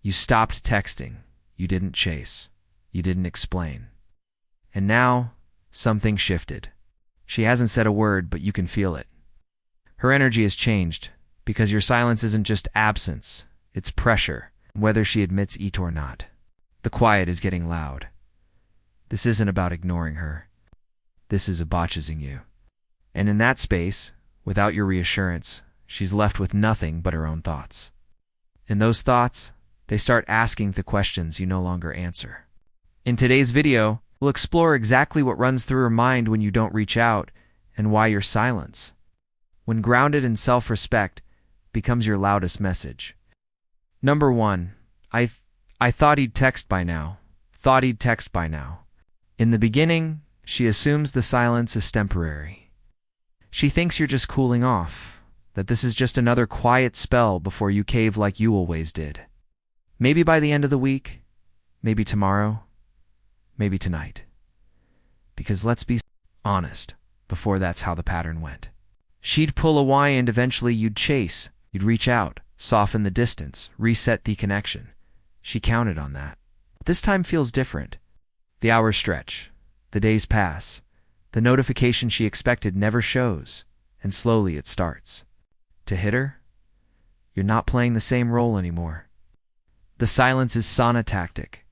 You stopped texting. You didn't chase. You didn't explain. And now, something shifted. She hasn't said a word, but you can feel it. Her energy has changed, because your silence isn't just absence, it's pressure, whether she admits it or not. The quiet is getting loud. This isn't about ignoring her. This is botching you. And in that space, without your reassurance, she's left with nothing but her own thoughts. And those thoughts, they start asking the questions you no longer answer. In today's video, we'll explore exactly what runs through her mind when you don't reach out and why your silence, when grounded in self-respect, becomes your loudest message. Number 1. I thought he'd text by now. Thought he'd text by now. In the beginning, she assumes the silence is temporary. She thinks you're just cooling off, that this is just another quiet spell before you cave like you always did. Maybe by the end of the week, maybe tomorrow, maybe tonight. Because let's be honest, before that's how the pattern went. She'd pull a why and eventually you'd chase, you'd reach out, soften the distance, reset the connection. She counted on that. This time feels different. The hours stretch, the days pass, the notification she expected never shows, and slowly it starts. To hit her, you're not playing the same role anymore. The silence is sauna tactic.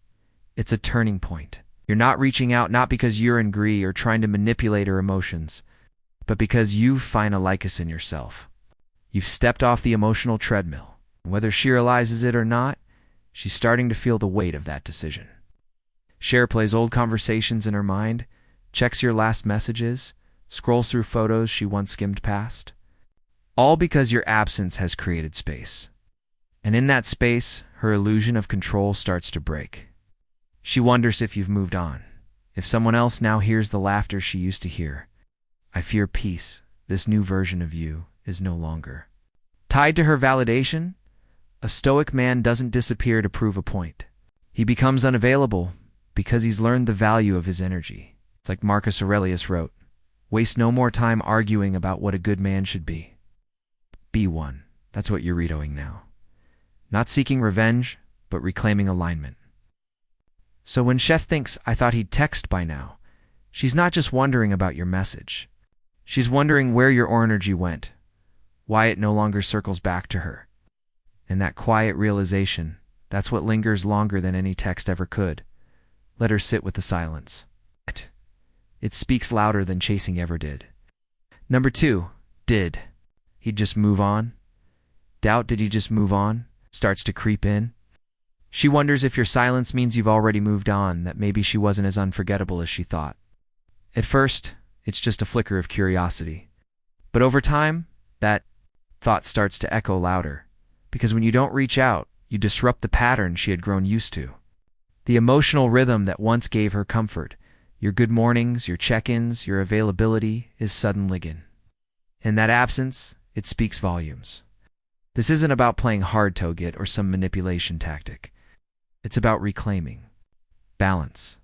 It's a turning point. You're not reaching out not because you're angry or trying to manipulate her emotions, but because you find a likeness in yourself. You've stepped off the emotional treadmill. Whether she realizes it or not, she's starting to feel the weight of that decision. Cher plays old conversations in her mind, checks your last messages, scrolls through photos she once skimmed past. All because your absence has created space. And in that space, her illusion of control starts to break. She wonders if you've moved on, if someone else now hears the laughter she used to hear. I fear peace, this new version of you, is no longer. Tied to her validation, a stoic man doesn't disappear to prove a point. He becomes unavailable because he's learned the value of his energy. It's like Marcus Aurelius wrote, "Waste no more time arguing about what a good man should be. Be one." That's what you're doing now. Not seeking revenge, but reclaiming alignment. So when Chef thinks, "I thought he'd text by now," she's not just wondering about your message. She's wondering where your energy went, why it no longer circles back to her. And that quiet realization, that's what lingers longer than any text ever could. Let her sit with the silence. It speaks louder than chasing ever did. Number 2, did he just move on? Doubt, did he just move on, starts to creep in. She wonders if your silence means you've already moved on, that maybe she wasn't as unforgettable as she thought. At first, it's just a flicker of curiosity. But over time, that thought starts to echo louder. Because when you don't reach out, you disrupt the pattern she had grown used to. The emotional rhythm that once gave her comfort, your good mornings, your check-ins, your availability, is suddenly gone. And that absence, it speaks volumes. This isn't about playing hard to get or some manipulation tactic. It's about reclaiming balance.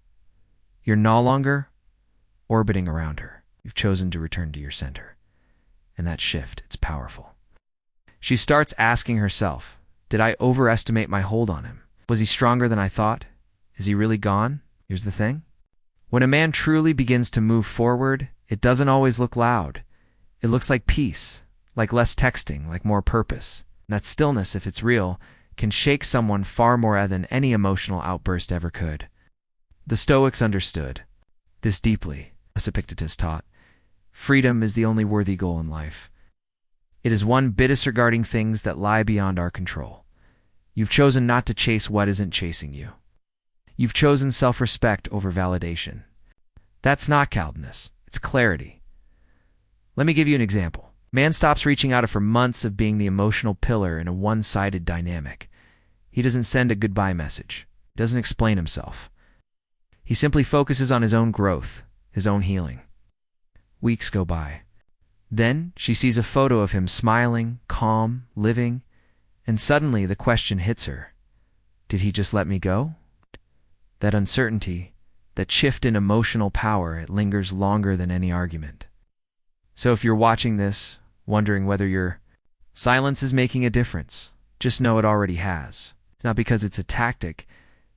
You're no longer orbiting around her. You've chosen to return to your center. And that shift, it's powerful. She starts asking herself, did I overestimate my hold on him? Was he stronger than I thought? Is he really gone? Here's the thing. When a man truly begins to move forward, it doesn't always look loud. It looks like peace, like less texting, like more purpose. And that stillness, if it's real, can shake someone far more than any emotional outburst ever could. The Stoics understood this deeply, as Epictetus taught. Freedom is the only worthy goal in life. It is one disregarding things that lie beyond our control. You've chosen not to chase what isn't chasing you. You've chosen self-respect over validation. That's not coldness, it's clarity. Let me give you an example. Man stops reaching out after months of being the emotional pillar in a one-sided dynamic. He doesn't send a goodbye message. He doesn't explain himself. He simply focuses on his own growth, his own healing. Weeks go by. Then she sees a photo of him smiling, calm, living, and suddenly the question hits her. Did he just let me go? That uncertainty, that shift in emotional power, it lingers longer than any argument. So if you're watching this, wondering whether your silence is making a difference, just know it already has. not because it's a tactic,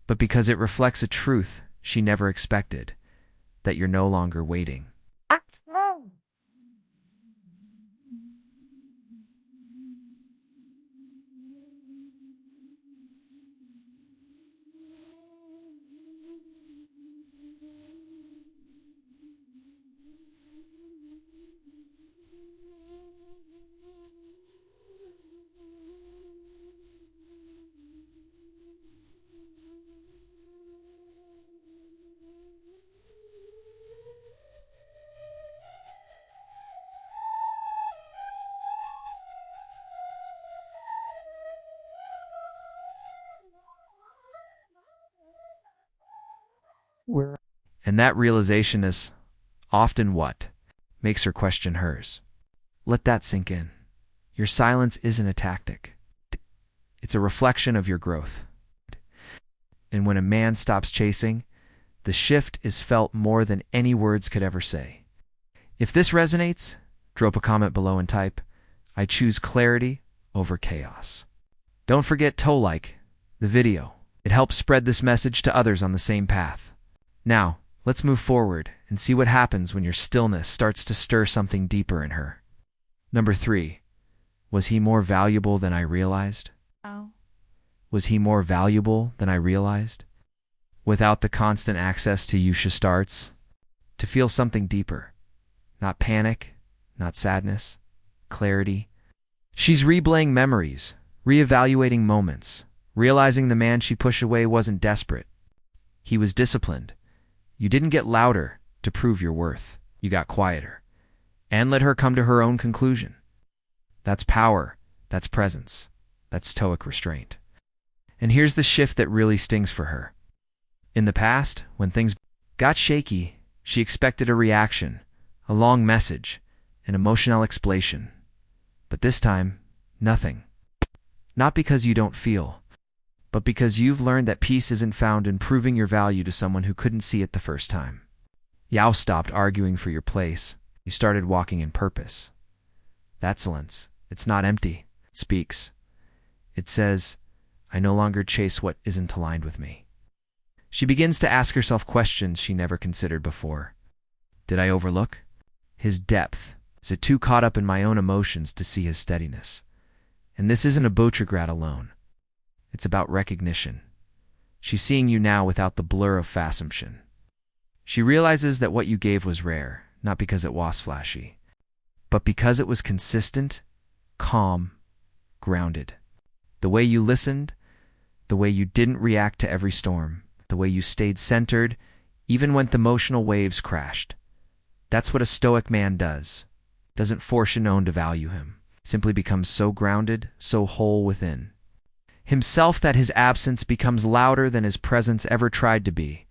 but because it reflects a truth she never expected, that you're no longer waiting. And that realization is often what makes her question hers. Let that sink in. Your silence isn't a tactic. It's a reflection of your growth. And when a man stops chasing, the shift is felt more than any words could ever say. If this resonates, drop a comment below and type, "I choose clarity over chaos." Don't forget to like the video. It helps spread this message to others on the same path. Now, let's move forward and see what happens when your stillness starts to stir something deeper in her. Number 3. Was he more valuable than I realized? Oh. Was he more valuable than I realized? Without the constant access to you, she starts to feel something deeper. Not panic, not sadness, clarity. She's replaying memories, reevaluating moments, realizing the man she pushed away wasn't desperate. He was disciplined. You didn't get louder to prove your worth. You got quieter and let her come to her own conclusion. That's power. That's presence. That's stoic restraint. And here's the shift that really stings for her. In the past, when things got shaky, she expected a reaction, a long message, an emotional explanation. But this time, nothing. Not because you don't feel, but because you've learned that peace isn't found in proving your value to someone who couldn't see it the first time. Yao stopped arguing for your place. You started walking in purpose. That silence, it's not empty. It speaks. It says, I no longer chase what isn't aligned with me. She begins to ask herself questions she never considered before. Did I overlook his depth? Is it too caught up in my own emotions to see his steadiness? And this isn't a Boutrigrat alone. It's about recognition. She's seeing you now without the blur of assumption. She realizes that what you gave was rare, not because it was flashy, but because it was consistent, calm, grounded. The way you listened, the way you didn't react to every storm, the way you stayed centered, even when the emotional waves crashed. That's what a stoic man does. Doesn't force you known to value him. Simply becomes so grounded, so whole within himself that his absence becomes louder than his presence ever tried to be.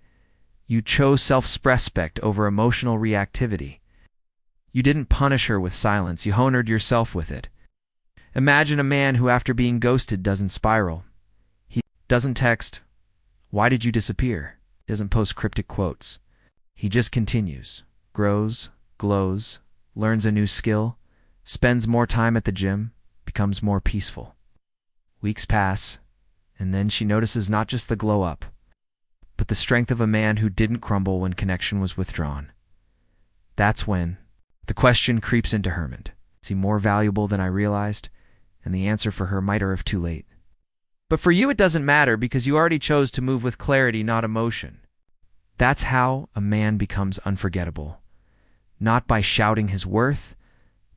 You chose self-respect over emotional reactivity. You didn't punish her with silence, you honored yourself with it. Imagine a man who, after being ghosted, doesn't spiral. He doesn't text, "Why did you disappear?" He doesn't post cryptic quotes. He just continues, grows, glows, learns a new skill, spends more time at the gym, becomes more peaceful. Weeks pass, and then she notices not just the glow up, but the strength of a man who didn't crumble when connection was withdrawn. That's when the question creeps into her mind. Is he more valuable than I realized? And the answer for her might arrive too late. But for you it doesn't matter because you already chose to move with clarity, not emotion. That's how a man becomes unforgettable. Not by shouting his worth,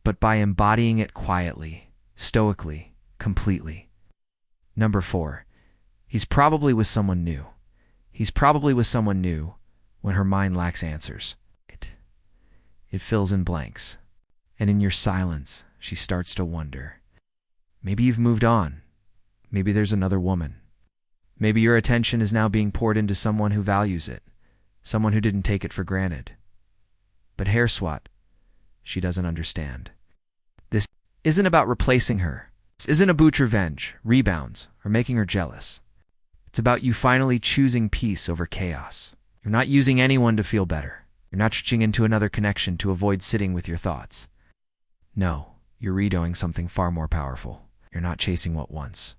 but by embodying it quietly, stoically, completely. Number 4. He's probably with someone new. He's probably with someone new when her mind lacks answers. It fills in blanks. And in your silence, she starts to wonder. Maybe you've moved on. Maybe there's another woman. Maybe your attention is now being poured into someone who values it, someone who didn't take it for granted. But hair swat, she doesn't understand. This isn't about replacing her. This isn't about revenge, rebounds, or making her jealous. It's about you finally choosing peace over chaos. You're not using anyone to feel better. You're not reaching into another connection to avoid sitting with your thoughts. No, you're redoing something far more powerful. You're not chasing what once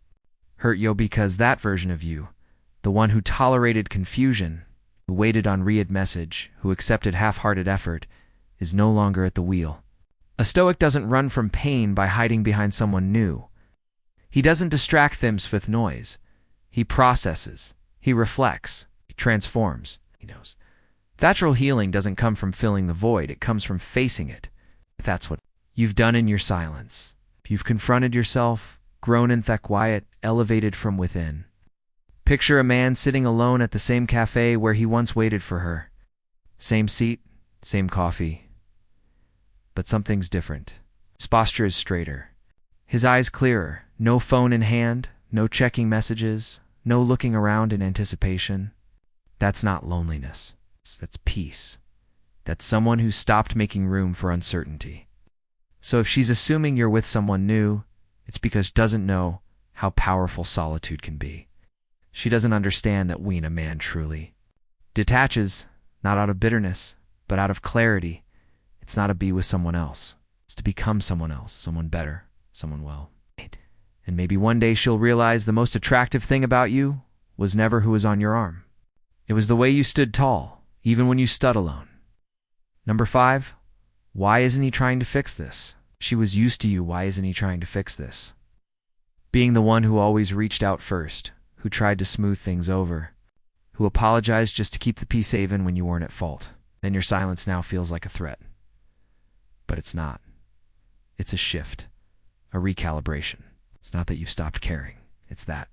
hurt you because that version of you, the one who tolerated confusion, who waited on read message, who accepted half-hearted effort, is no longer at the wheel. A Stoic doesn't run from pain by hiding behind someone new. He doesn't distract them with noise. He processes. He reflects. He transforms. He knows. Natural healing doesn't come from filling the void. It comes from facing it. That's what you've done in your silence. You've confronted yourself, grown in the quiet, elevated from within. Picture a man sitting alone at the same cafe where he once waited for her. Same seat, same coffee. But something's different. His posture is straighter. His eyes clearer. No phone in hand, no checking messages, no looking around in anticipation. That's not loneliness. That's peace. That's someone who stopped making room for uncertainty. So if she's assuming you're with someone new, it's because she doesn't know how powerful solitude can be. She doesn't understand that when a man truly detaches, not out of bitterness, but out of clarity, it's not to be with someone else. It's to become someone else, someone better, someone well. And maybe one day she'll realize the most attractive thing about you was never who was on your arm. It was the way you stood tall, even when you stood alone. Number 5, why isn't he trying to fix this? She was used to you. Why isn't he trying to fix this? Being the one who always reached out first, who tried to smooth things over, who apologized just to keep the peace even when you weren't at fault. Then your silence now feels like a threat. But it's not. It's a shift, a recalibration. It's not that you've stopped caring. It's that